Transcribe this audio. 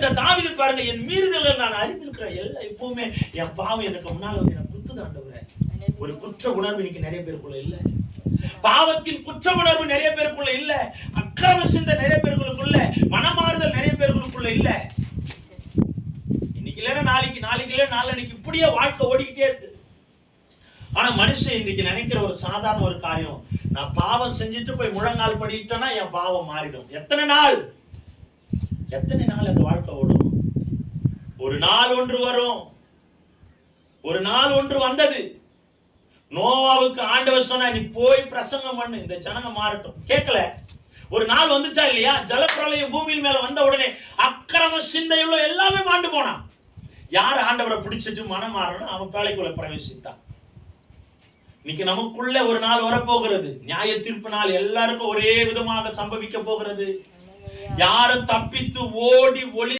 இந்த தாவீது பாருங்க, என் மீறுதலை நான் அறிந்திருக்கிறேன், எல்லாம் இப்பவுமே என் பாவம் எனக்கு முன்னால வந்து எனக்கு குத்துது ஆண்டவரே. ஒரு குற்ற உணர்வு இன்னைக்கு நிறைய பேருக்குள்ள இல்ல. பாவத்தின் குற்ற உணர்வு நிறைய பேருக்குள்ள இல்ல. அக்கிரம சிந்தை நிறைய பேருக்குள்ள, மனமாறுதல் நிறைய பேருக்குள்ள இல்ல. இன்னைக்கு இல்லைன்னா நாளைக்கு, நாளைக்கு இல்ல நாளைக்கு, இப்படியே வாழ்க்கை ஓடிக்கிட்டே இருக்கு. ஆனா மனுஷன் இன்னைக்கு நினைக்கிற ஒரு சாதாரண ஒரு காரியம், நான் பாவம் செஞ்சுட்டு போய் முழங்கால் படிட்டேன்னா என் பாவம் மாறிடும். எத்தனை நாள் அந்த வாழ்க்கை ஓடும்? ஒரு நாள் ஒன்று வரும். ஒரு நாள் ஒன்று வந்தது. நோவாவுக்கு ஆண்டவர் சொன்னா, நீ போய் பிரசங்கம் பண்ணு, இந்த ஜனங்க மாறட்டும். கேட்கல. ஒரு நாள் வந்துச்சா இல்லையா? ஜலப்பிரளயம் பூமியின் மேல வந்த உடனே அக்கிரம சிந்தையுள்ள எல்லாமே மாண்டு போனான். யார் ஆண்டவரை பிடிச்சிட்டு மனம் மாறணும், அவன் பேழைக்குள்ள பிரவேசித்தான். இன்னைக்கு நமக்குள்ள ஒரு நாள் வரப்போகிறது. நியாய தீர்ப்பு நாள் எல்லாருக்கும் ஒரே விதமாக சம்பவிக்க போகிறது. யாரும் தப்பித்து ஓடி ஒளி